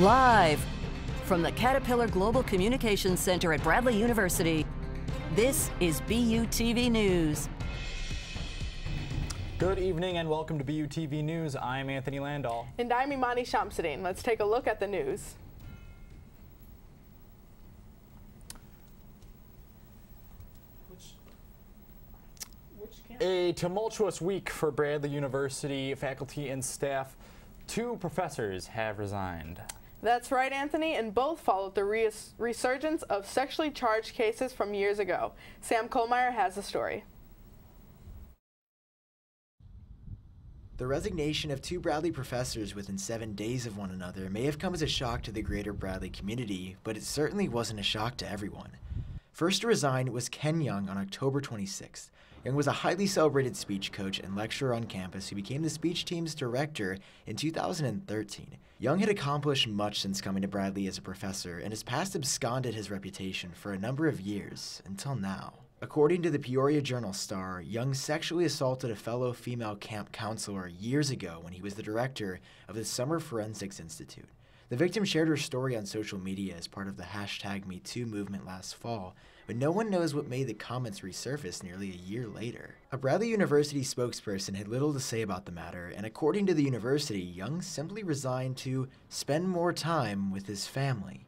Live from the Caterpillar Global Communications Center at Bradley University, this is BUTV News. Good evening and welcome to BUTV News. I'm Anthony Landau. And I'm Imani Shamsuddin. Let's take a look at the news. A tumultuous week for Bradley University faculty and staff. 2 professors have resigned. That's right, Anthony, and both followed the resurgence of sexually charged cases from years ago. Sam Kohlmeyer has the story. The resignation of 2 Bradley professors within 7 days of one another may have come as a shock to the greater Bradley community, but it certainly wasn't a shock to everyone. First to resign was Ken Young on October 26th. Young was a highly celebrated speech coach and lecturer on campus who became the speech team's director in 2013. Young had accomplished much since coming to Bradley as a professor, and his past absconded his reputation for a number of years, until now. According to the Peoria Journal-Star, Young sexually assaulted a fellow female camp counselor years ago when he was the director of the Summer Forensics Institute. The victim shared her story on social media as part of the #MeToo movement last fall, but no one knows what made the comments resurface nearly a year later. A Bradley University spokesperson had little to say about the matter, and according to the university, Young simply resigned to spend more time with his family.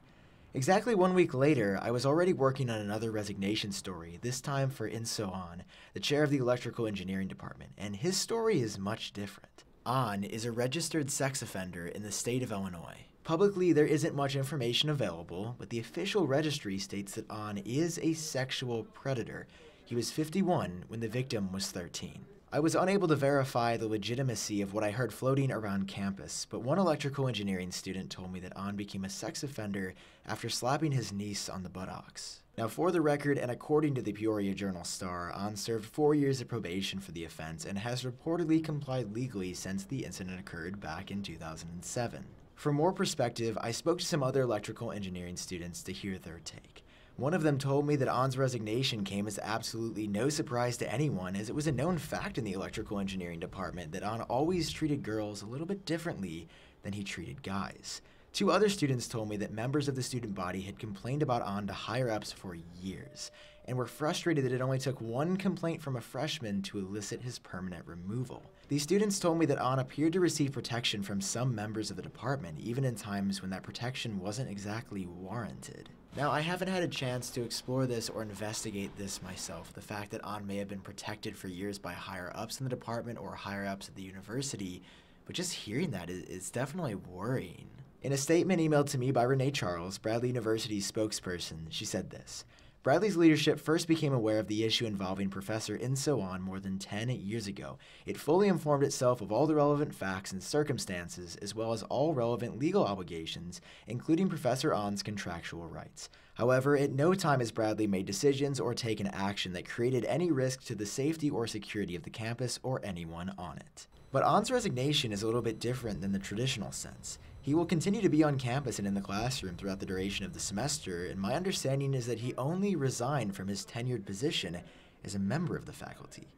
Exactly 1 week later, I was already working on another resignation story, this time for Inso An, the chair of the electrical engineering department, and his story is much different. An is a registered sex offender in the state of Illinois. Publicly, there isn't much information available, but the official registry states that An is a sexual predator. He was 51 when the victim was 13. I was unable to verify the legitimacy of what I heard floating around campus, but one electrical engineering student told me that An became a sex offender after slapping his niece on the buttocks. Now, for the record, and according to the Peoria Journal-Star, An served 4 years of probation for the offense and has reportedly complied legally since the incident occurred back in 2007. For more perspective, I spoke to some other electrical engineering students to hear their take. One of them told me that An's resignation came as absolutely no surprise to anyone, as it was a known fact in the electrical engineering department that An always treated girls a little bit differently than he treated guys. 2 other students told me that members of the student body had complained about An to higher-ups for years, and were frustrated that it only took 1 complaint from a freshman to elicit his permanent removal. These students told me that An appeared to receive protection from some members of the department, even in times when that protection wasn't exactly warranted. Now, I haven't had a chance to explore this or investigate this myself, the fact that An may have been protected for years by higher-ups in the department or higher-ups at the university, but just hearing that is definitely worrying. In a statement emailed to me by Renee Charles, Bradley University's spokesperson, she said this: Bradley's leadership first became aware of the issue involving Professor Inso An more than 10 years ago. It fully informed itself of all the relevant facts and circumstances, as well as all relevant legal obligations, including Professor An's contractual rights. However, at no time has Bradley made decisions or taken action that created any risk to the safety or security of the campus or anyone on it. But An's resignation is a little bit different than the traditional sense. He will continue to be on campus and in the classroom throughout the duration of the semester, and my understanding is that he only resigned from his tenured position as a member of the faculty.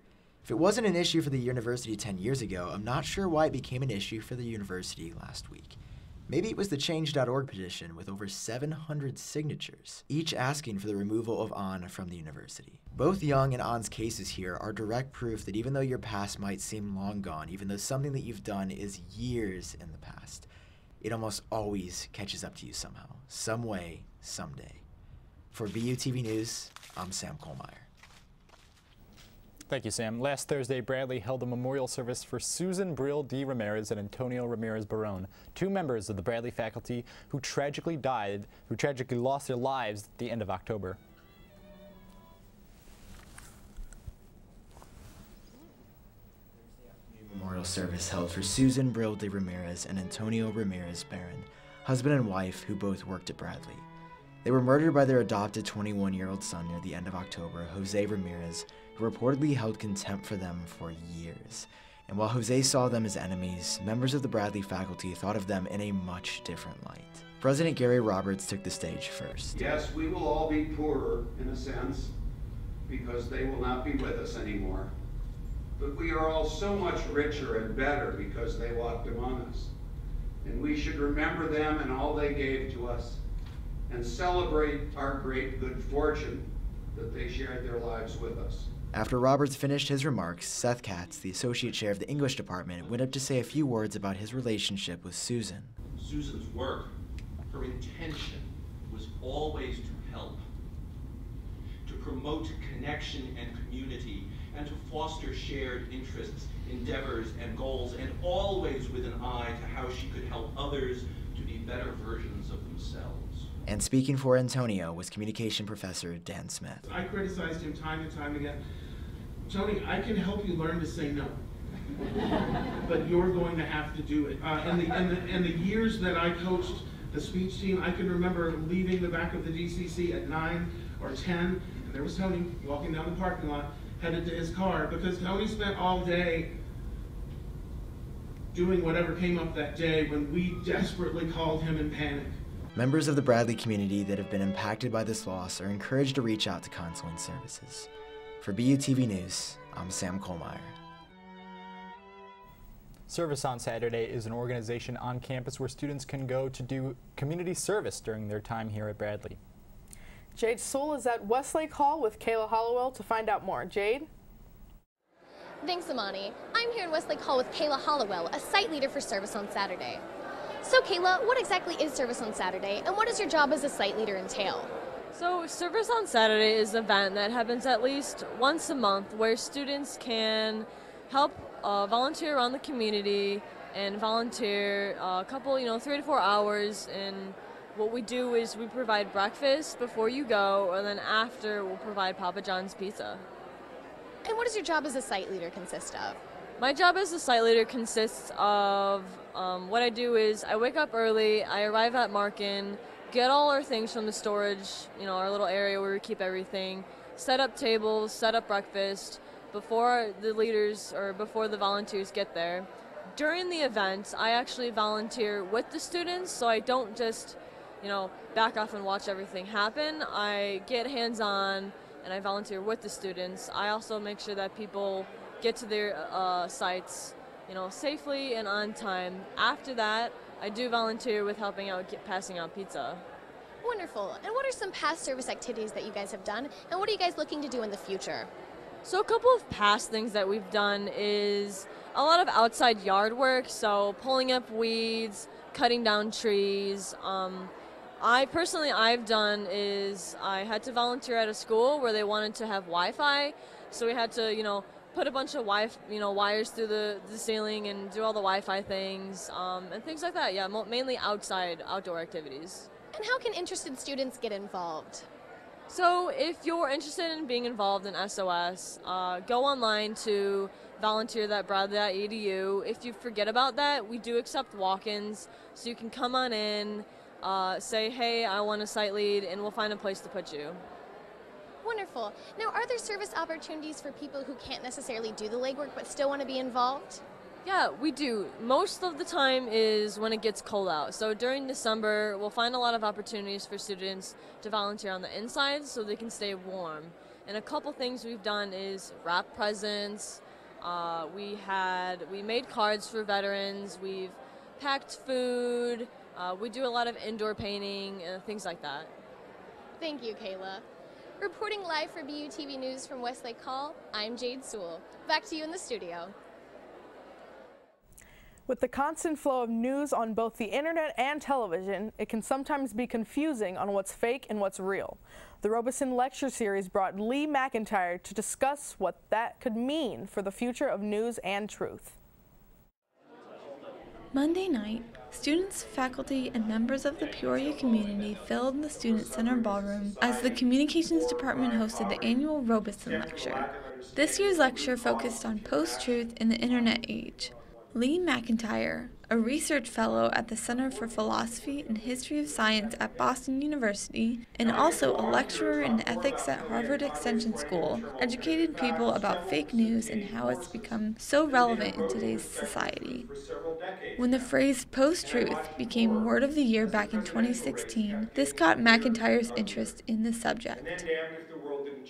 If it wasn't an issue for the university 10 years ago, I'm not sure why it became an issue for the university last week. Maybe it was the Change.org petition with over 700 signatures, each asking for the removal of An from the university. Both Young and An's cases here are direct proof that even though your past might seem long gone, even though something that you've done is years in the past, it almost always catches up to you somehow, some way, someday. For BUTV News, I'm Sam Kohlmeyer. Thank you, Sam. Last Thursday, Bradley held a memorial service for Susan Brill D. Ramirez and Antonio Ramirez Barone, 2 members of the Bradley faculty who tragically lost their lives at the end of October. Memorial service held for Susan Brill de Ramirez and Antonio Ramirez Barron, husband and wife who both worked at Bradley. They were murdered by their adopted 21-year-old son near the end of October, Jose Ramirez, who reportedly held contempt for them for years. And while Jose saw them as enemies, members of the Bradley faculty thought of them in a much different light. President Gary Roberts took the stage first. Yes, we will all be poorer, in a sense, because they will not be with us anymore. But we are all so much richer and better because they walked among us. And we should remember them and all they gave to us and celebrate our great good fortune that they shared their lives with us. After Roberts finished his remarks, Seth Katz, the associate chair of the English department, went up to say a few words about his relationship with Susan. Susan's work, her intention, was always to help, to promote connection and community, and to foster shared interests, endeavors, and goals, and always with an eye to how she could help others to be better versions of themselves. And speaking for Antonio was communication professor Dan Smith. I criticized him time and time again. Tony, I can help you learn to say no, but you're going to have to do it. In the years that I coached the speech team, I can remember leaving the back of the DCC at 9 or 10, and there was Tony walking down the parking lot, headed to his car, because Tony spent all day doing whatever came up that day when we desperately called him in panic. Members of the Bradley community that have been impacted by this loss are encouraged to reach out to Counseling Services. For BUTV News, I'm Sam Kohlmeyer. Service on Saturday is an organization on campus where students can go to do community service during their time here at Bradley. Jade Sewell is at Westlake Hall with Kayla Hollowell to find out more. Jade? Thanks, Amani. I'm here in Westlake Hall with Kayla Hollowell, a site leader for Service on Saturday. So Kayla, what exactly is Service on Saturday, and what does your job as a site leader entail? So Service on Saturday is an event that happens at least once a month where students can help volunteer around the community and volunteer a couple, 3 to 4 hours. And what we do is we provide breakfast before you go, and then after we'll provide Papa John's pizza. And what does your job as a site leader consist of? My job as a site leader consists of what I do is I wake up early, I arrive at Markin, get all our things from the storage, our little area where we keep everything, set up tables, set up breakfast before the leaders or before the volunteers get there. During the event, I actually volunteer with the students, so I don't just, back off and watch everything happen. I get hands-on and I volunteer with the students. I also make sure that people get to their sites, safely and on time. After that, I do volunteer with helping out passing out pizza. Wonderful. And what are some past service activities that you guys have done, and what are you guys looking to do in the future? So a couple of past things that we've done is a lot of outside yard work, so pulling up weeds, cutting down trees. I've done is I had to volunteer at a school where they wanted to have Wi-Fi, so we had to, put a bunch of wires through the ceiling and do all the Wi-Fi things and things like that. Yeah, mainly outdoor activities. And how can interested students get involved? So if you're interested in being involved in SOS, go online to volunteer.bradley.edu. If you forget about that, we do accept walk-ins, so you can come on in, say, hey, I want a site lead, and we'll find a place to put you. Wonderful. Now, are there service opportunities for people who can't necessarily do the legwork but still want to be involved? Yeah, we do. Most of the time is when it gets cold out. So during December, we'll find a lot of opportunities for students to volunteer on the inside so they can stay warm. And a couple things we've done is wrap presents. We made cards for veterans. We've packed food. We do a lot of indoor painting and things like that. Thank you, Kayla. Reporting live for BUTV News from Westlake Hall, I'm Jade Sewell. Back to you in the studio. With the constant flow of news on both the internet and television, it can sometimes be confusing on what's fake and what's real. The Robeson Lecture Series brought Lee McIntyre to discuss what that could mean for the future of news and truth. Monday night, students, faculty, and members of the Peoria community filled the Student Center ballroom as the Communications Department hosted the annual Robeson Lecture. This year's lecture focused on post-truth in the internet age. Lee McIntyre, a research fellow at the Center for Philosophy and History of Science at Boston University, and also a lecturer in ethics at Harvard Extension School, educated people about fake news and how it's become so relevant in today's society. When the phrase post-truth became word of the year back in 2016, this got McIntyre's interest in the subject.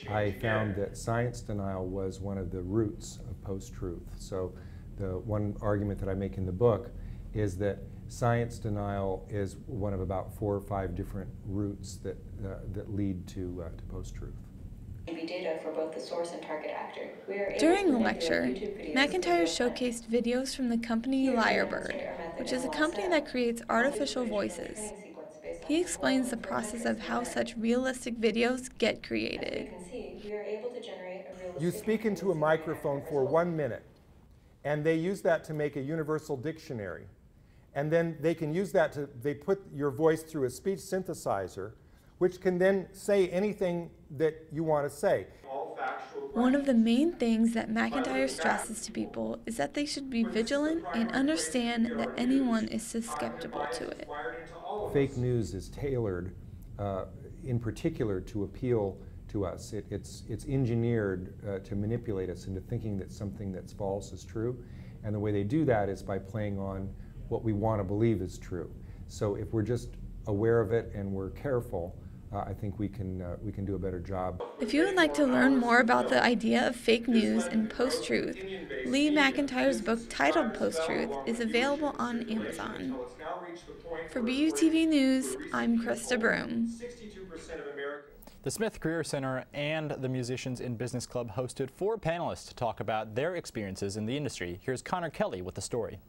I found that science denial was one of the roots of post-truth. So the one argument that I make in the book is that Science denial is one of about 4 or 5 different routes that, that lead to post-truth. Data for both the source and target actor. During the lecture, McIntyre showcased videos from the company Lyrebird, which is a company that creates artificial voices. He explains the process of how such realistic videos get created. You speak into a microphone for 1 minute, and they use that to make a universal dictionary. And then they can use that to, they put your voice through a speech synthesizer, which can then say anything that you want to say. One of the main things that McIntyre stresses to people is that they should be vigilant and understand that anyone is susceptible to it. Fake news is tailored in particular to appeal to us. It's engineered to manipulate us into thinking that something that's false is true. And the way they do that is by playing on what we want to believe is true. So if we're just aware of it and we're careful, I think we can do a better job. If you would like to learn more about the idea of fake news and post-truth, Lee McIntyre's book titled Post-Truth is available on Amazon. For BUTV News, I'm Krista Broom. The Smith Career Center and the Musicians in Business Club hosted 4 panelists to talk about their experiences in the industry. Here's Connor Kelly with the story.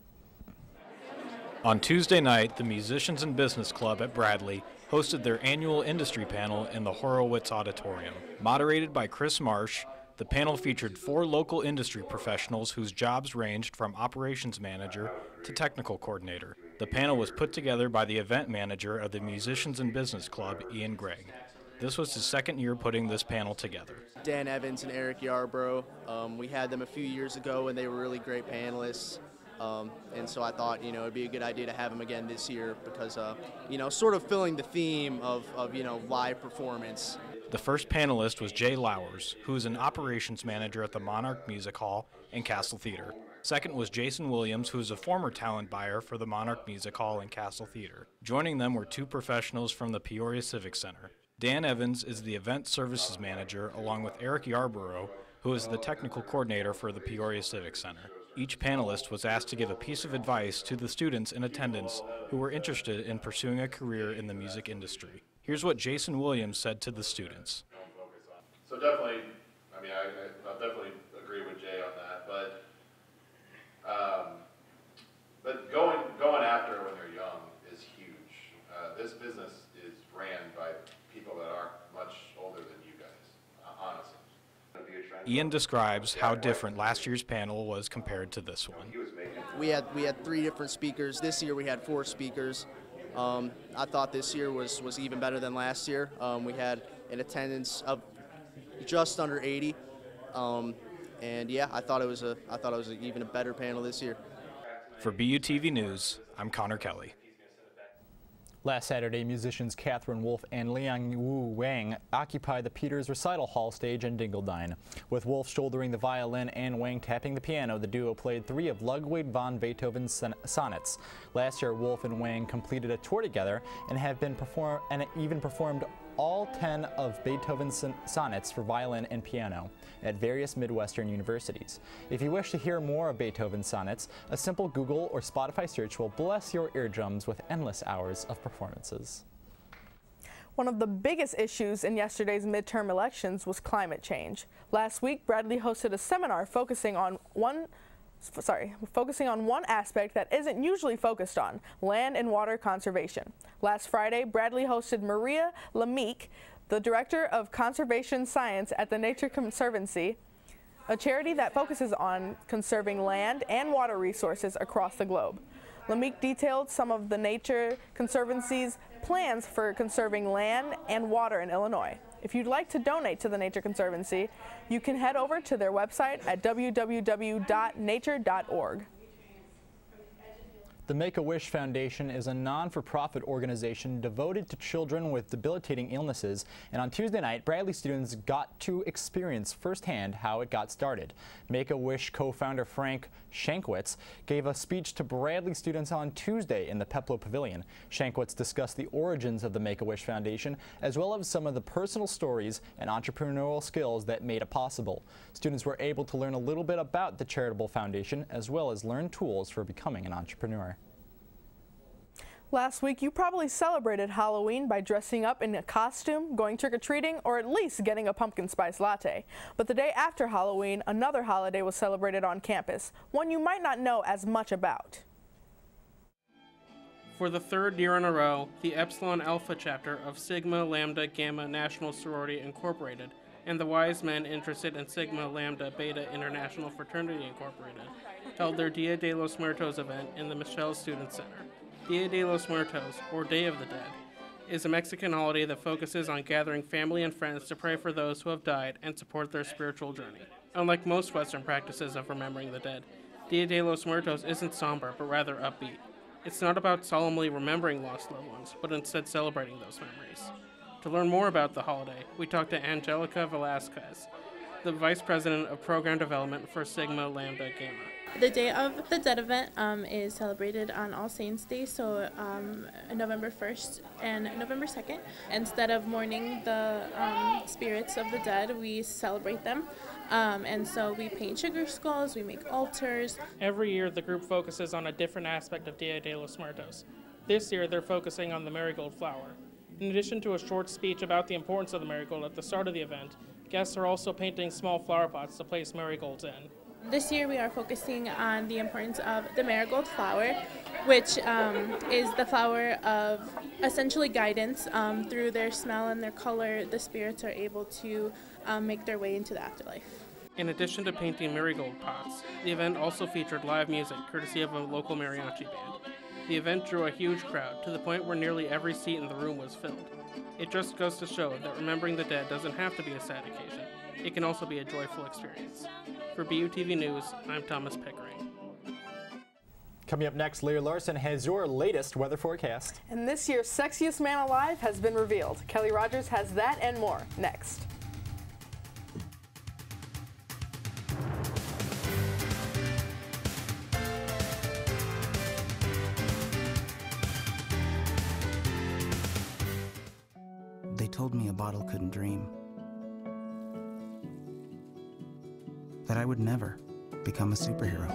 On Tuesday night, the Musicians in Business Club at Bradley hosted their annual industry panel in the Horowitz Auditorium. Moderated by Chris Marsh, the panel featured 4 local industry professionals whose jobs ranged from operations manager to technical coordinator. The panel was put together by the event manager of the Musicians in Business Club, Ian Gregg. This was his 2nd year putting this panel together. Dan Evans and Eric Yarborough, we had them a few years ago and they were really great panelists. And so I thought, it'd be a good idea to have them again this year because, sort of filling the theme of live performance. The first panelist was Jay Lowers, who is an operations manager at the Monarch Music Hall and Castle Theater. Second was Jason Williams, who is a former talent buyer for the Monarch Music Hall and Castle Theater. Joining them were 2 professionals from the Peoria Civic Center. Dan Evans is the event services manager, along with Eric Yarborough, who is the technical coordinator for the Peoria Civic Center. Each panelist was asked to give a piece of advice to the students in attendance who were interested in pursuing a career in the music industry. Here's what Jason Williams said to the students. So definitely, I'll definitely agree with Jay on that, but going after it when they're young is huge. This business is ran by people that aren't much older than you guys, honestly. Ian describes how different last year's panel was compared to this one. We had 3 different speakers. This year we had 4 speakers. I thought this year was even better than last year. We had an attendance of just under 80, and yeah, I thought it was even a better panel this year. For BUTV News, I'm Connor Kelly. Last Saturday, musicians Catherine Wolf and Liang Wu Wang occupied the Peters Recital Hall stage in Dingledine. With Wolf shouldering the violin and Wang tapping the piano, the duo played 3 of Ludwig van Beethoven's sonnets. Last year, Wolf and Wang completed a tour together and have been even performed all 10 of Beethoven's sonnets for violin and piano at various Midwestern universities. If you wish to hear more of Beethoven's sonnets, a simple Google or Spotify search will bless your eardrums with endless hours of performances. One of the biggest issues in yesterday's midterm elections was climate change. Last week, Bradley hosted a seminar focusing on one aspect that isn't usually focused on, land and water conservation. Last Friday, Bradley hosted Maria Lamique, the Director of Conservation Science at the Nature Conservancy, a charity that focuses on conserving land and water resources across the globe. Lamique detailed some of the Nature Conservancy's plans for conserving land and water in Illinois. If you'd like to donate to the Nature Conservancy, you can head over to their website at www.nature.org. The Make-A-Wish Foundation is a non-for-profit organization devoted to children with debilitating illnesses, and on Tuesday night, Bradley students got to experience firsthand how it got started. Make-A-Wish co-founder Frank Shankwitz gave a speech to Bradley students on Tuesday in the Peplo Pavilion. Shankwitz discussed the origins of the Make-A-Wish Foundation, as well as some of the personal stories and entrepreneurial skills that made it possible. Students were able to learn a little bit about the charitable foundation, as well as learn tools for becoming an entrepreneur. Last week, you probably celebrated Halloween by dressing up in a costume, going trick-or-treating, or at least getting a pumpkin spice latte. But the day after Halloween, another holiday was celebrated on campus, one you might not know as much about. For the third year in a row, the Epsilon Alpha chapter of Sigma Lambda Gamma National Sorority Incorporated and the wise men interested in Sigma Lambda Beta International Fraternity Incorporated held their Dia de los Muertos event in the Michelle Student Center. Dia de los Muertos, or Day of the Dead, is a Mexican holiday that focuses on gathering family and friends to pray for those who have died and support their spiritual journey. Unlike most Western practices of remembering the dead, Dia de los Muertos isn't somber, but rather upbeat. It's not about solemnly remembering lost loved ones, but instead celebrating those memories. To learn more about the holiday, we talked to Angelica Velasquez, the Vice President of Program Development for Sigma Lambda Gamma. The Day of the Dead event is celebrated on All Saints Day, so November 1st and November 2nd. Instead of mourning the spirits of the dead, we celebrate them. And so we paint sugar skulls, we make altars. Every year, the group focuses on a different aspect of Dia de los Muertos. This year, they're focusing on the marigold flower. In addition to a short speech about the importance of the marigold at the start of the event, guests are also painting small flower pots to place marigolds in. This year we are focusing on the importance of the marigold flower, which is the flower of essentially guidance. Through their smell and their color, the spirits are able to make their way into the afterlife. In addition to painting marigold pots, the event also featured live music courtesy of a local mariachi band. The event drew a huge crowd, to the point where nearly every seat in the room was filled. It just goes to show that remembering the dead doesn't have to be a sad occasion. It can also be a joyful experience. For BUTV News, I'm Thomas Pickering. Coming up next, Larry Larson has your latest weather forecast. And this year's sexiest man alive has been revealed. Kelly Rogers has that and more next. They told me a bottle couldn't dream. That I would never become a superhero.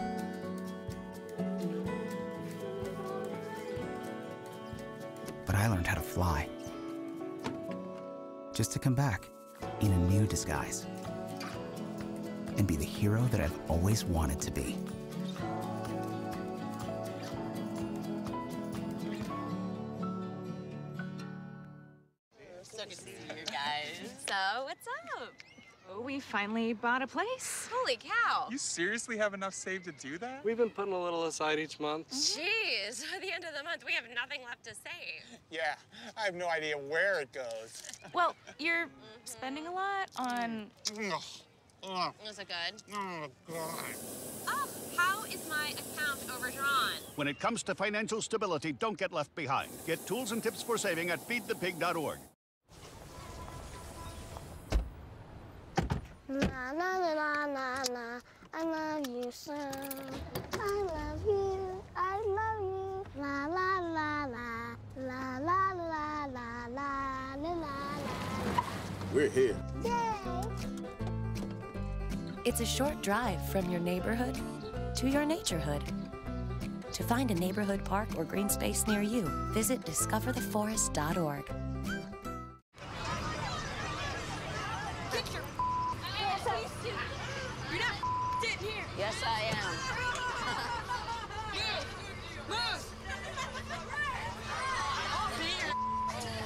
But I learned how to fly. Just to come back in a new disguise. And be the hero that I've always wanted to be. So good to see you guys. So, what's up? Oh, we finally bought a place. Holy cow. You seriously have enough saved to do that? We've been putting a little aside each month. Jeez, at the end of the month, we have nothing left to save. Yeah, I have no idea where it goes. Well, you're spending a lot on... Is it good? Oh, God. Oh, how is my account overdrawn? When it comes to financial stability, don't get left behind. Get tools and tips for saving at feedthepig.org. Na na na na na, I love you so. I love you, I love you. La la la la, la la la la la la la. We're here. Yay! It's a short drive from your neighborhood to your naturehood. To find a neighborhood park or green space near you, visit discovertheforest.org. Yes, I am.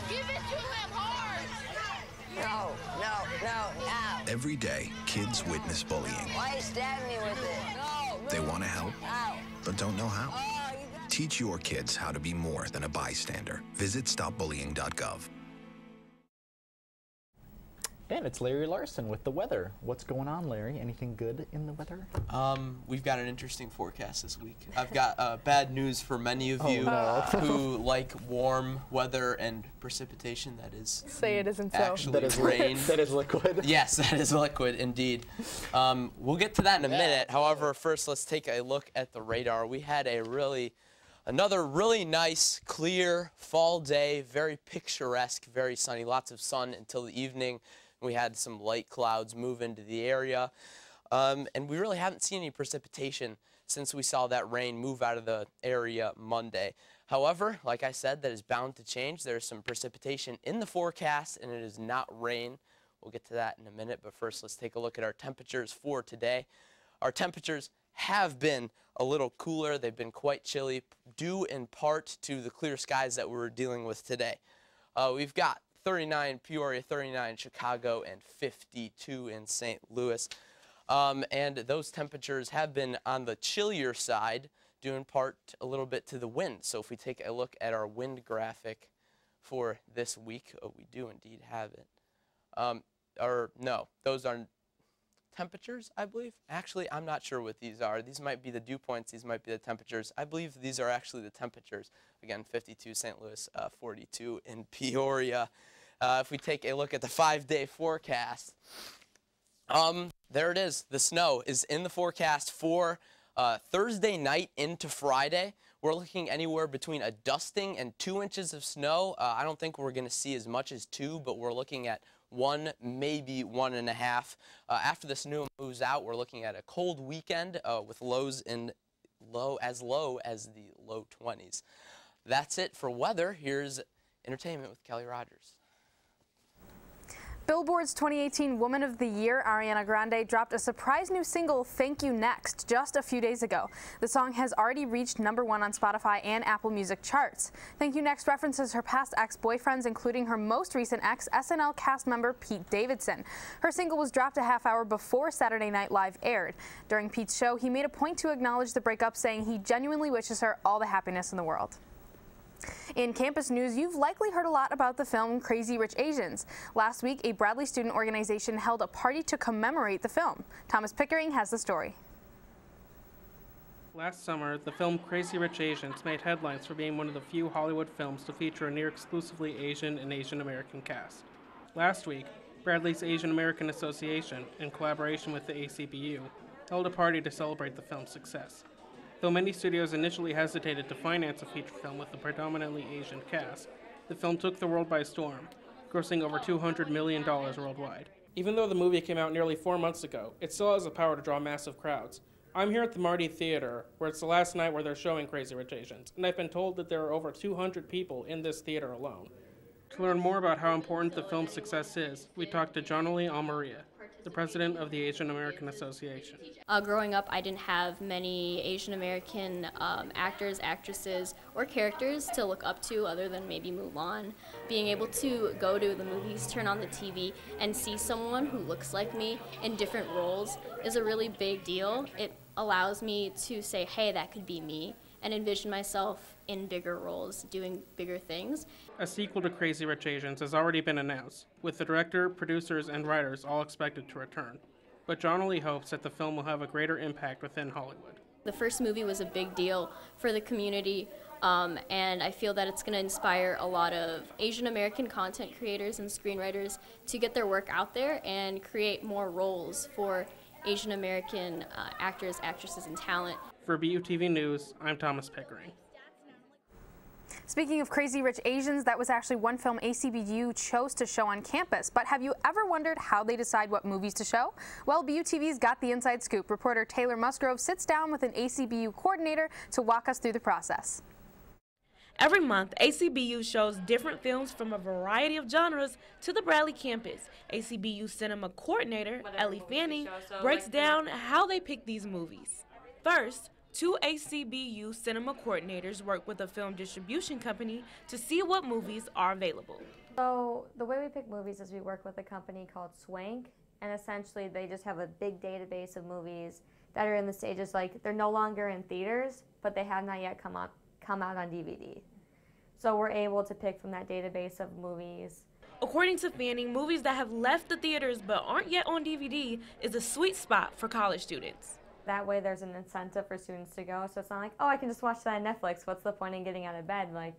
Give it to him hard. No. Every day, kids witness bullying. Why you stab me with it? No. They want to help, Ow. but don't know how. Teach your kids how to be more than a bystander. Visit stopbullying.gov. And it's Larry Larson with the weather. What's going on, Larry? Anything good in the weather? We've got an interesting forecast this week. I've got bad news for many of you who like warm weather and precipitation. That is Say it isn't so. actually That is rain. that is liquid. Yes, that is liquid indeed. We'll get to that in a minute. However, first let's take a look at the radar. We had another really nice, clear fall day, very picturesque, very sunny, lots of sun until the evening. We had some light clouds move into the area, and we really haven't seen any precipitation since we saw that rain move out of the area Monday. However, like I said, that is bound to change. There's some precipitation in the forecast, and it is not rain. We'll get to that in a minute, but first let's take a look at our temperatures for today. Our temperatures have been a little cooler. They've been quite chilly, due in part to the clear skies that we're dealing with today. We've got 39 Peoria, 39 Chicago, and 52 in St. Louis. And those temperatures have been on the chillier side, due in part a little bit to the wind. So if we take a look at our wind graphic for this week, we do indeed have it. No, those are temperatures, I believe. Actually, I'm not sure what these are. These might be the dew points. These might be the temperatures. I believe these are actually the temperatures. Again, 52 St. Louis, 42 in Peoria. If we take a look at the 5-day forecast, there it is. The snow is in the forecast for Thursday night into Friday. We're looking anywhere between a dusting and 2 inches of snow. I don't think we're going to see as much as 2, but we're looking at 1, maybe 1.5. After the snow moves out, we're looking at a cold weekend with lows in as low as the low 20s. That's it for weather. Here's entertainment with Kelly Rogers. Billboard's 2018 Woman of the Year, Ariana Grande, dropped a surprise new single, Thank You Next, just a few days ago. The song has already reached #1 on Spotify and Apple Music charts. Thank You Next references her past ex-boyfriends, including her most recent ex, SNL cast member Pete Davidson. Her single was dropped a half hour before Saturday Night Live aired. During Pete's show, he made a point to acknowledge the breakup, saying he genuinely wishes her all the happiness in the world. In campus news, you've likely heard a lot about the film Crazy Rich Asians. Last week, a Bradley student organization held a party to commemorate the film. Thomas Pickering has the story. Last summer, the film Crazy Rich Asians made headlines for being one of the few Hollywood films to feature a near exclusively Asian and Asian American cast. Last week, Bradley's Asian American Association, in collaboration with the ACBU, held a party to celebrate the film's success. Though many studios initially hesitated to finance a feature film with a predominantly Asian cast, the film took the world by storm, grossing over $200 million worldwide. Even though the movie came out nearly 4 months ago, it still has the power to draw massive crowds. I'm here at the Marty Theater, where it's the last night where they're showing Crazy Rich Asians, and I've been told that there are over 200 people in this theater alone. To learn more about how important the film's success is, we talked to Jonali Almaria, the president of the Asian American Association. Growing up, I didn't have many Asian American actors, actresses, or characters to look up to other than maybe Mulan. Being able to go to the movies, turn on the TV, and see someone who looks like me in different roles is a really big deal. It allows me to say, hey, that could be me, and envision myself in bigger roles, doing bigger things. A sequel to Crazy Rich Asians has already been announced, with the director, producers, and writers all expected to return. But Jonali hopes that the film will have a greater impact within Hollywood. The first movie was a big deal for the community, and I feel that it's going to inspire a lot of Asian American content creators and screenwriters to get their work out there and create more roles for Asian American actors, actresses, and talent. For BUTV News, I'm Thomas Pickering. Speaking of Crazy Rich Asians, that was actually one film ACBU chose to show on campus. But have you ever wondered how they decide what movies to show? Well, BUTV's got the inside scoop. Reporter Taylor Musgrove sits down with an ACBU coordinator to walk us through the process. Every month, ACBU shows different films from a variety of genres to the Bradley campus. ACBU cinema coordinator Ellie Fanning breaks down how they pick these movies. First, 2 ACBU cinema coordinators work with a film distribution company to see what movies are available. So the way we pick movies is we work with a company called Swank, and essentially they just have a big database of movies that are in the stages, like they're no longer in theaters, but they have not yet come out on DVD. So we're able to pick from that database of movies. According to Fanning, movies that have left the theaters but aren't yet on DVD is a sweet spot for college students. That way there's an incentive for students to go, so it's not like, oh, I can just watch that on Netflix. What's the point in getting out of bed? Like,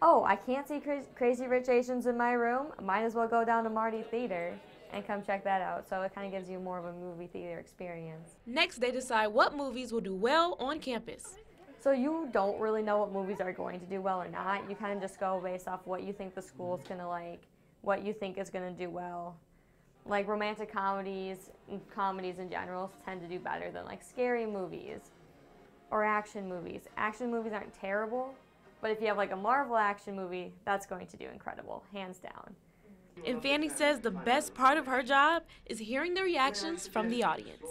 oh, I can't see Crazy Rich Asians in my room. Might as well go down to Marty Theater and come check that out. So it kind of gives you more of a movie theater experience. Next, they decide what movies will do well on campus. So you don't really know what movies are going to do well or not. You kind of just go based off what you think the school's going to like, what you think is going to do well. Like romantic comedies in general tend to do better than like scary movies or action movies. Action movies aren't terrible, But if you have like a Marvel action movie, that's going to do incredible, hands down. And Fanny says the best part of her job is hearing the reactions from the audience.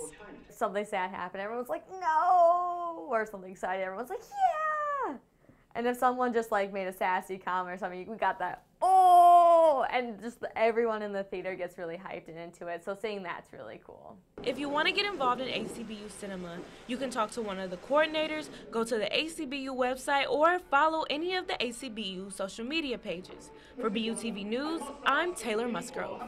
Something sad happened, everyone's like, no! Or something exciting, everyone's like, yeah! And if someone just like made a sassy comment or something, we got that, oh! And just everyone in the theater gets really hyped and into it, so seeing that's really cool. If you want to get involved in ACBU Cinema, you can talk to one of the coordinators, go to the ACBU website, or follow any of the ACBU social media pages. For BUTV News, I'm Taylor Musgrove.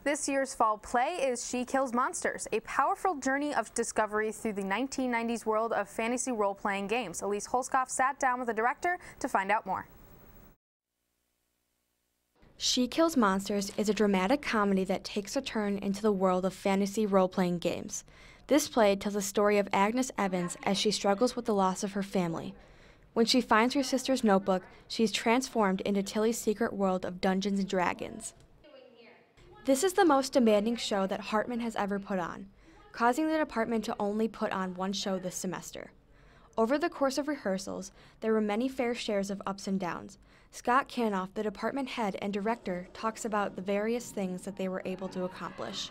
This year's fall play is She Kills Monsters, a powerful journey of discovery through the 1990s world of fantasy role-playing games. Elise Holskoff sat down with the director to find out more. She Kills Monsters is a dramatic comedy that takes a turn into the world of fantasy role-playing games. This play tells the story of Agnes Evans as she struggles with the loss of her family. When she finds her sister's notebook, she's transformed into Tilly's secret world of Dungeons & Dragons. This is the most demanding show that Hartman has ever put on, causing the department to only put on one show this semester. Over the course of rehearsals, there were many fair shares of ups and downs. Scott Canoff, the department head and director, talks about the various things that they were able to accomplish.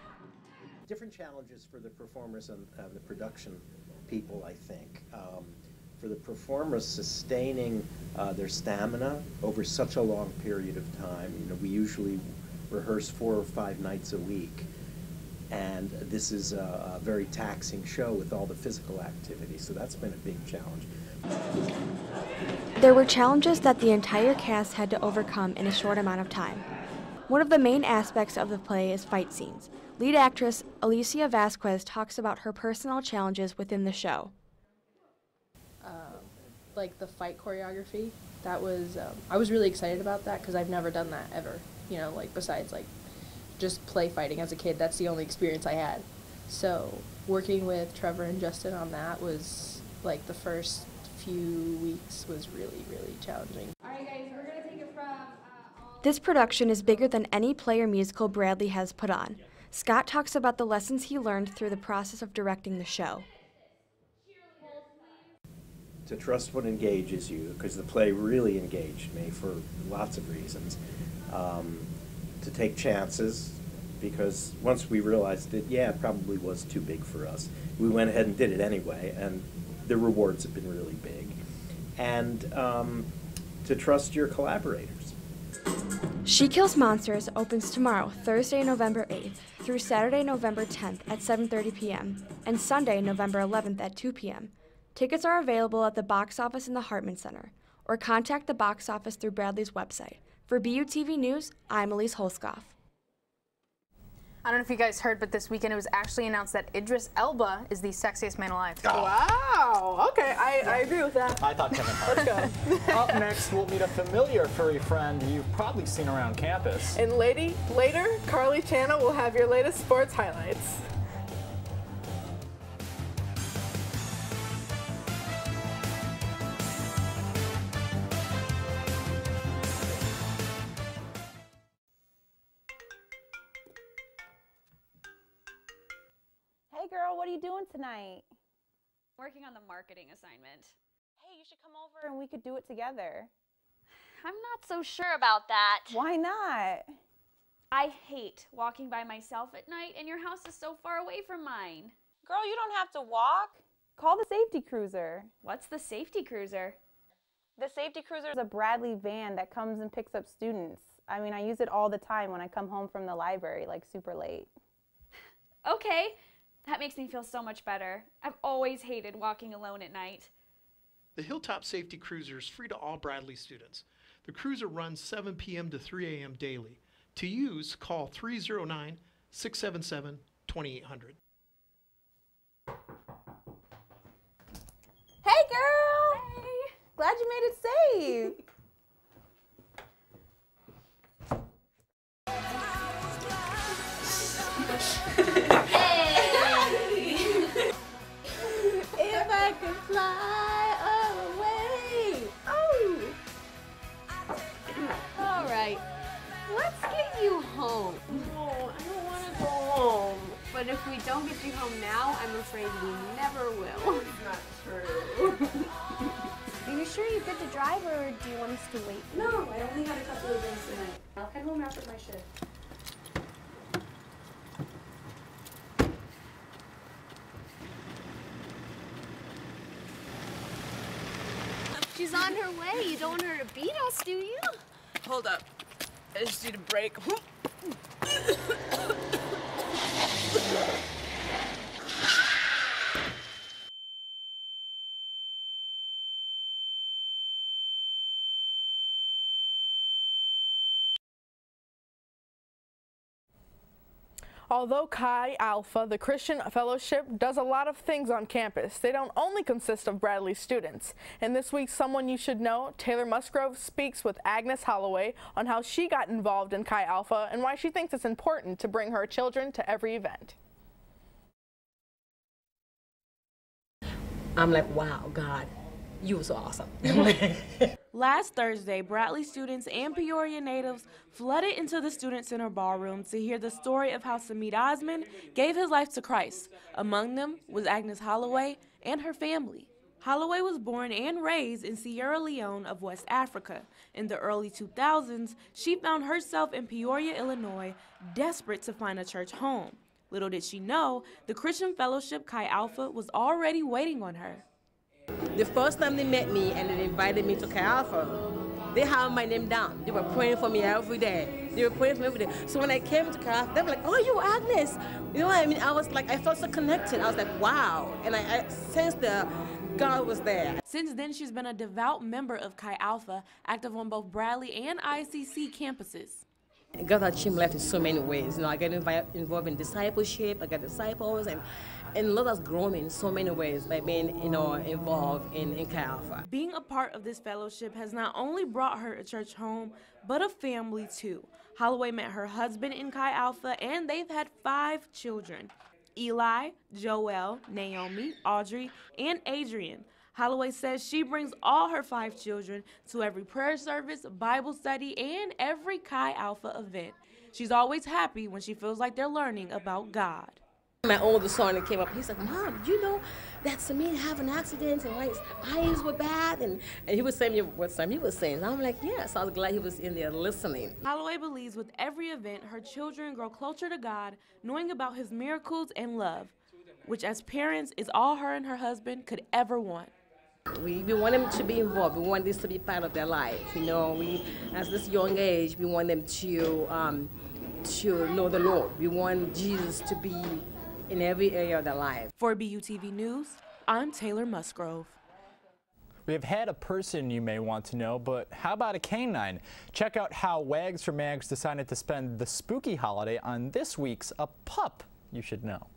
Different challenges for the performers and the production people, I think. For the performers, sustaining their stamina over such a long period of time. You know, we usually rehearse 4 or 5 nights a week, and this is a very taxing show with all the physical activity, so that's been a big challenge. There were challenges that the entire cast had to overcome in a short amount of time. One of the main aspects of the play is fight scenes. Lead actress Alicia Vasquez talks about her personal challenges within the show. Like the fight choreography, that was, I was really excited about that because I've never done that ever. You know, like besides like just play fighting as a kid, that's the only experience I had. So working with Trevor and Justin on that was like the first few weeks was really, really challenging. All right guys, we're gonna take it from This production is bigger than any play or musical Bradley has put on. Scott talks about the lessons he learned through the process of directing the show. To trust what engages you, because the play really engaged me for lots of reasons. To take chances, because once we realized it, yeah, it probably was too big for us. We went ahead and did it anyway, and the rewards have been really big. And to trust your collaborators. She Kills Monsters opens tomorrow, Thursday, November 8th, through Saturday, November 10th at 7:30 p.m., and Sunday, November 11th at 2 p.m. Tickets are available at the box office in the Hartman Center, or contact the box office through Bradley's website. For BUTV News, I'm Elise Holskoff. I don't know if you guys heard, but this weekend it was actually announced that Idris Elba is the sexiest man alive. Oh. Wow. Okay, I agree with that. I thought Kevin Hart. Let's go. Up next, we'll meet a familiar furry friend you've probably seen around campus. And later, Carly Channel will have your latest sports highlights. Hey girl, what are you doing tonight? Working on the marketing assignment. Hey, you should come over and we could do it together. I'm not so sure about that. Why not? I hate walking by myself at night, and your house is so far away from mine. Girl, you don't have to walk. Call the safety cruiser. What's the safety cruiser? The safety cruiser is a Bradley van that comes and picks up students. I mean, I use it all the time when I come home from the library, like super late. Okay. That makes me feel so much better. I've always hated walking alone at night. The Hilltop Safety Cruiser is free to all Bradley students. The cruiser runs 7 p.m. to 3 a.m. daily. To use, call 309-677-2800. Hey girl! Hey! Glad you made it safe. If I could fly away. Oh. All right. Let's get you home. No, I don't want to go home. But if we don't get you home now, I'm afraid we never will. It's not true. You you sure you're good to drive, or do you want us to wait? No, I only had a couple of drinks tonight. I'll head home after my shift. She's on her way. You don't want her to beat us, do you? Hold up. I just need a break. Although Chi Alpha, the Christian Fellowship, does a lot of things on campus, they don't only consist of Bradley students. In this week's Someone You Should Know, Taylor Musgrove speaks with Agnes Holloway on how she got involved in Chi Alpha and why she thinks it's important to bring her children to every event. I'm like, wow, God, you were so awesome. Last Thursday, Bradley students and Peoria natives flooded into the Student Center ballroom to hear the story of how Samit Osman gave his life to Christ. Among them was Agnes Holloway and her family. Holloway was born and raised in Sierra Leone of West Africa. In the early 2000s, she found herself in Peoria, Illinois, desperate to find a church home. Little did she know, the Christian Fellowship Chi Alpha was already waiting on her. The first time they met me and they invited me to Chi Alpha, they had my name down. They were praying for me every day. They were praying for me every day. So when I came to Chi Alpha, they were like, oh, you Agnes. You know what I mean? I was like, I felt so connected. I was like, wow. And I sensed that God was there. Since then, she's been a devout member of Chi Alpha, active on both Bradley and ICC campuses. God has changed my life in so many ways. You know, I get involved in discipleship. I got disciples, and Lord has grown me in so many ways by being, involved in Chi Alpha. Being a part of this fellowship has not only brought her a church home, but a family too. Holloway met her husband in Chi Alpha, and they've had 5 children: Eli, Joel, Naomi, Audrey, and Adrian. Holloway says she brings all her 5 children to every prayer service, Bible study, and every Chi Alpha event. She's always happy when she feels like they're learning about God. My oldest son came up, he's like, Mom, you know that Samit had an accident and his eyes were bad? And he was saying what Samit was saying. And I'm like, yes, I was glad he was in there listening. Holloway believes with every event, her children grow closer to God, knowing about his miracles and love, which as parents is all her and her husband could ever want. We want them to be involved. We want this to be part of their life. At this young age, we want them to know the Lord. We want Jesus to be in every area of their life. For BUTV News, I'm Taylor Musgrove. We have had a person you may want to know, but how about a canine? Check out how Wags for Mags decided to spend the spooky holiday on this week's A Pup You Should Know.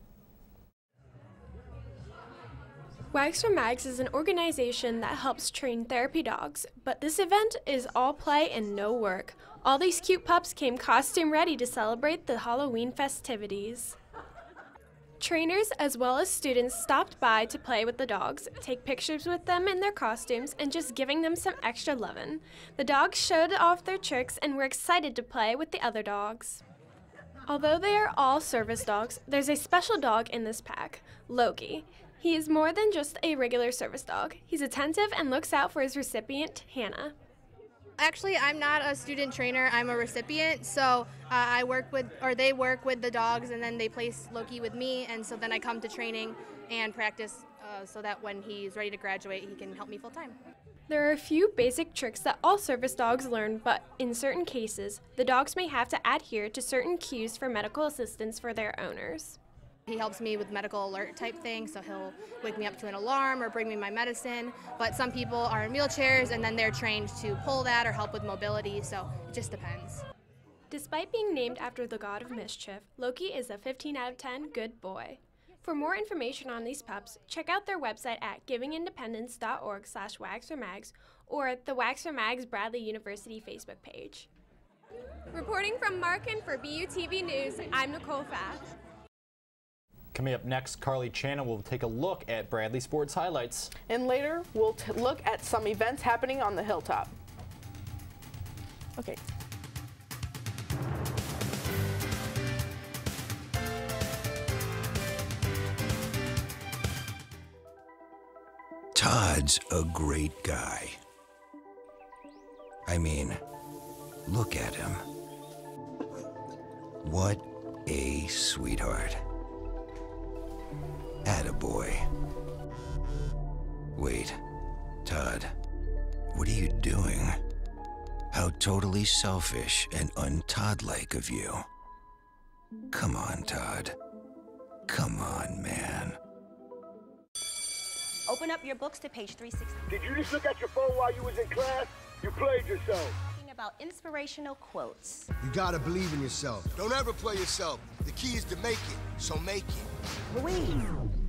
Wags for Mags is an organization that helps train therapy dogs, but this event is all play and no work. All these cute pups came costume ready to celebrate the Halloween festivities. Trainers as well as students stopped by to play with the dogs, take pictures with them in their costumes, and just giving them some extra lovin'. The dogs showed off their tricks and were excited to play with the other dogs. Although they are all service dogs, there's a special dog in this pack, Loki. He is more than just a regular service dog. He's attentive and looks out for his recipient, Hannah. Actually, I'm not a student trainer, I'm a recipient, so they work with the dogs, and then they place Loki with me, and so then I come to training and practice so that when he's ready to graduate, he can help me full time. There are a few basic tricks that all service dogs learn, but in certain cases, the dogs may have to adhere to certain cues for medical assistance for their owners. He helps me with medical alert type things, so he'll wake me up to an alarm or bring me my medicine, but some people are in wheelchairs and then they're trained to pull that or help with mobility, so it just depends. Despite being named after the god of mischief, Loki is a 15 out of 10 good boy. For more information on these pups, check out their website at givingindependence.org/wagsformags or the Wags for Mags Bradley University Facebook page. Reporting from Markin for BUTV News, I'm Nicole Pfaff. Coming up next, Carly Channa will take a look at Bradley sports highlights. And later, we'll look at some events happening on the hilltop. Okay. Todd's a great guy. I mean, look at him. What a sweetheart. Attaboy. Wait, Todd, what are you doing? How totally selfish and un-Todd-like of you. Come on, Todd. Come on, man. Open up your books to page 360. Did you just look at your phone while you was in class? You played yourself. Talking about inspirational quotes. You gotta believe in yourself. Don't ever play yourself. The key is to make it, so make it.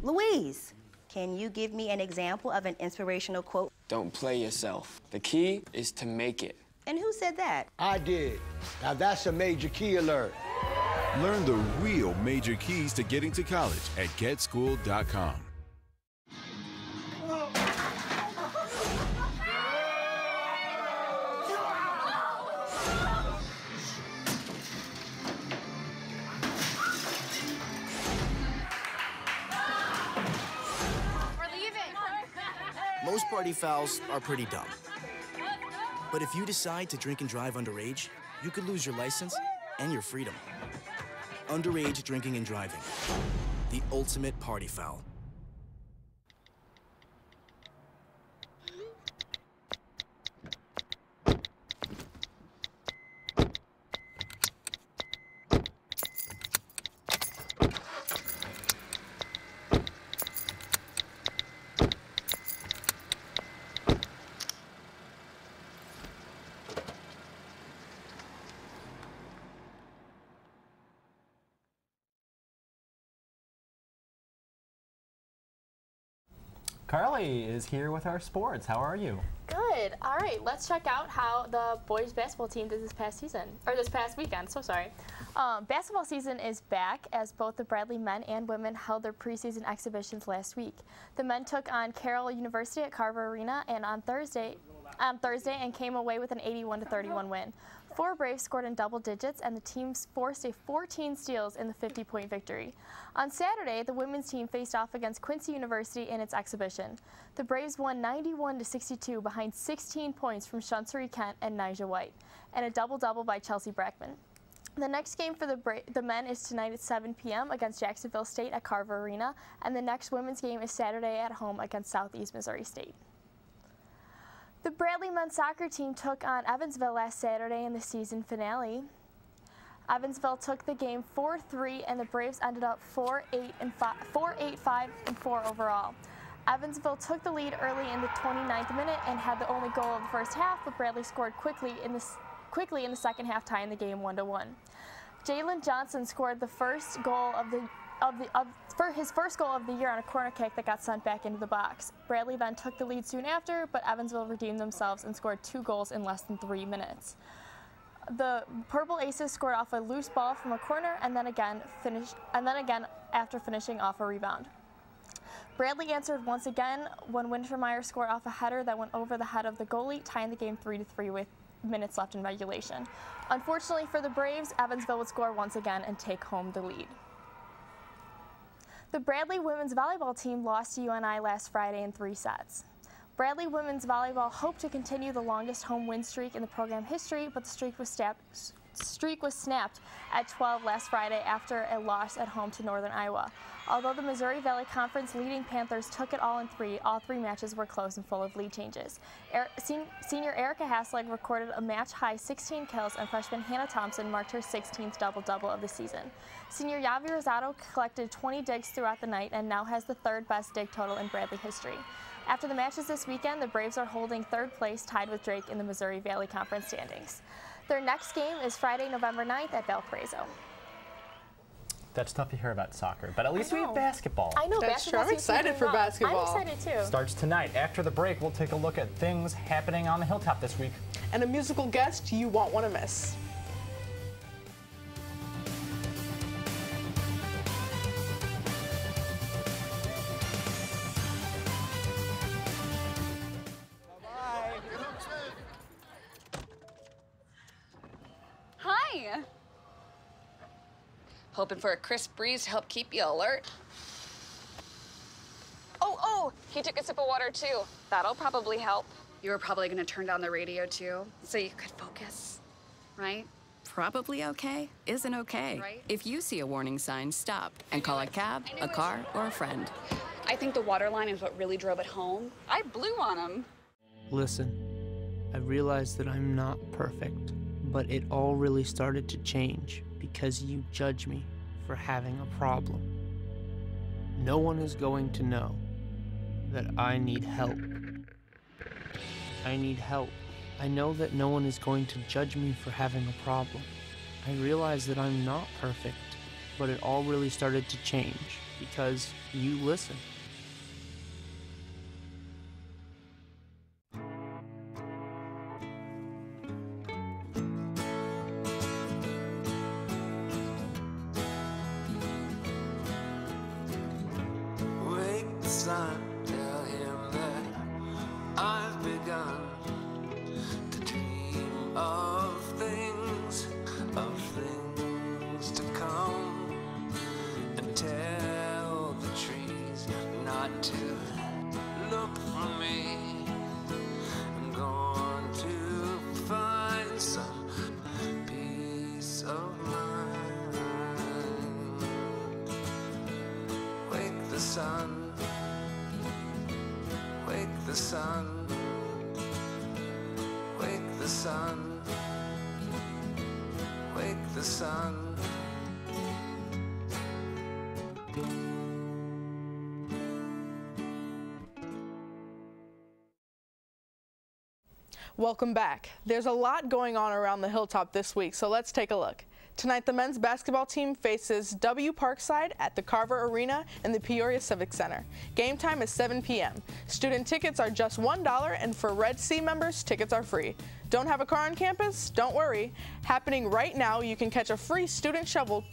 Louise, can you give me an example of an inspirational quote? Don't play yourself. The key is to make it. And who said that? I did. Now that's a major key alert. Learn the real major keys to getting to college at getschool.com. Most party fouls are pretty dumb. But if you decide to drink and drive underage, you could lose your license and your freedom. Underage drinking and driving. The ultimate party foul. Carly is here with our sports. How are you? Good. All right, let's check out how the boys basketball team did this past season, or this past weekend, so sorry. Basketball season is back as both the Bradley men and women held their preseason exhibitions last week. The men took on Carroll University at Carver Arena and on Thursday and came away with an 81-31 win. 4 Braves scored in double digits, and the teams forced a 14 steals in the 50-point victory. On Saturday, the women's team faced off against Quincy University in its exhibition. The Braves won 91-62 behind 16 points from Shunseri Kent and Nija White, and a double-double by Chelsea Brackman. The next game for the men is tonight at 7 p.m. against Jacksonville State at Carver Arena, and the next women's game is Saturday at home against Southeast Missouri State. The Bradley men's soccer team took on Evansville last Saturday in the season finale. Evansville took the game 4-3, and the Braves ended up 4-8-5-4 overall. Evansville took the lead early in the 29th minute and had the only goal of the first half, but Bradley scored quickly in the second half, tying the game 1-1. Jalen Johnson scored the first goal his first goal of the year on a corner kick that got sent back into the box. Bradley then took the lead soon after, but Evansville redeemed themselves and scored 2 goals in less than 3 minutes. The Purple Aces scored off a loose ball from a corner and then again after finishing off a rebound. Bradley answered once again when Wintermeyer scored off a header that went over the head of the goalie, tying the game 3-3 with minutes left in regulation. Unfortunately for the Braves, Evansville would score once again and take home the lead. The Bradley women's volleyball team lost to UNI last Friday in 3 sets. Bradley women's volleyball hoped to continue the longest home win streak in the program history, but the streak was snapped at 12 last Friday after a loss at home to Northern Iowa. Although the Missouri Valley Conference leading Panthers took it all in 3, all 3 matches were close and full of lead changes. Senior Erica Hasleg recorded a match-high 16 kills, and freshman Hannah Thompson marked her 16th double-double of the season. Senior Yavi Rosado collected 20 digs throughout the night and now has the 3rd best dig total in Bradley history. After the matches this weekend, the Braves are holding 3rd place, tied with Drake in the Missouri Valley Conference standings. Their next game is Friday, November 9th at Valparaiso. That's tough to hear about soccer, but at least we have basketball. I know, That's true. I'm excited for basketball. I'm excited too. Starts tonight. After the break, we'll take a look at things happening on the Hilltop this week. And a musical guest you won't want to miss. Hi. Hoping for a crisp breeze to help keep you alert. Oh, he took a sip of water too. That'll probably help. You were probably gonna turn down the radio too, so you could focus, right? Probably okay isn't okay. Right? If you see a warning sign, stop and call a cab, a car, or a friend. I think the water line is what really drove it home. I blew on him. Listen, I realize that I'm not perfect, but it all really started to change because you judge me for having a problem. No one is going to know that I need help. I need help. I know that no one is going to judge me for having a problem. I realize that I'm not perfect, but it all really started to change because you listen. Wake the sun, tell him that I've begun to dream of things to come, and tell the trees not to look for me. I'm going to find some peace of mind. Wake the sun, wake the sun, wake the sun, wake the sun. Welcome back. There's a lot going on around the Hilltop this week, so let's take a look. Tonight, the men's basketball team faces W Parkside at the Carver Arena in the Peoria Civic Center. Game time is 7 p.m. Student tickets are just $1, and for Red Sea members, tickets are free. Don't have a car on campus? Don't worry. Happening right now, you can catch a free student shuttle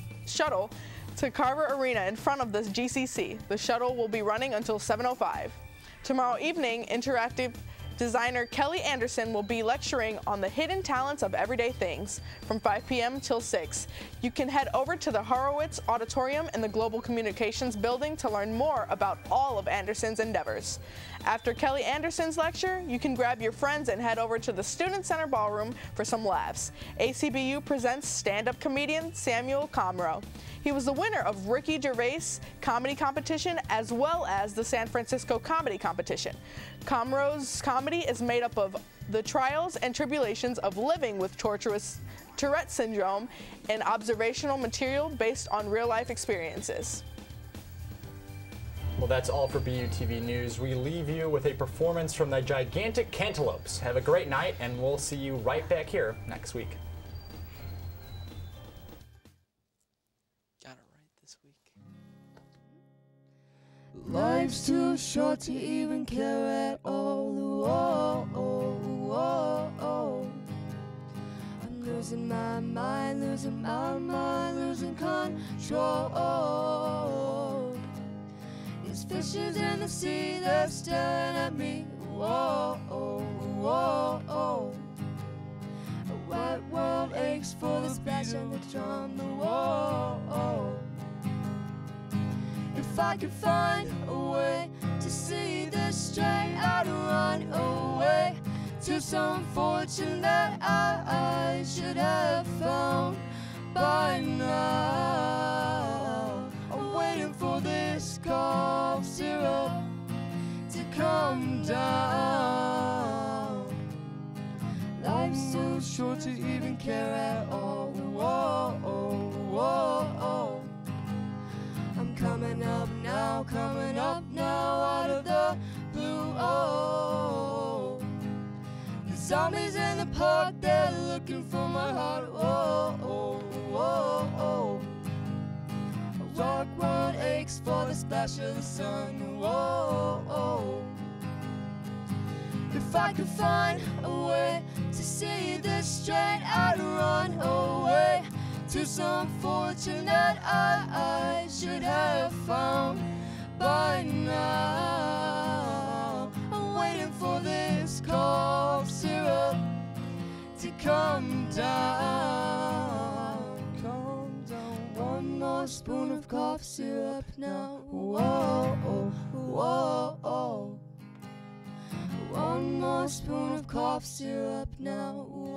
to Carver Arena in front of the GCC. The shuttle will be running until 7:05. Tomorrow evening, interactive designer Kelly Anderson will be lecturing on the hidden talents of everyday things from 5 p.m. till 6. You can head over to the Horowitz Auditorium in the Global Communications Building to learn more about all of Anderson's endeavors. After Kelly Anderson's lecture, you can grab your friends and head over to the Student Center Ballroom for some laughs. ACBU presents stand-up comedian Samuel Comroe. He was the winner of Ricky Gervais' comedy competition as well as the San Francisco Comedy Competition. Comroe's comedy is made up of the trials and tribulations of living with torturous Tourette syndrome and observational material based on real-life experiences. Well, that's all for BUTV News. We leave you with a performance from the Gigantic Cantaloupes. Have a great night, and we'll see you right back here next week. Life's too short to even care at all. I'm losing my mind, losing control. These fishes in the sea, they're staring at me. A white world aches for the splash and the drum, the wall. If I could find a way to see this straight, I'd run away to some fortune that I should have found by now. I'm waiting for this cough syrup to come down. Life's too short to even care at all. I'm coming up now out of the blue. The zombies in the park, they're looking for my heart. A rock world aches for the splash of the sun. If I could find a way to see this straight, I'd run away to some fortune that I should have found by now. I'm waiting for this cough syrup to come down. Calm down. One more spoon of cough syrup now. Whoa. spoon of cough syrup now.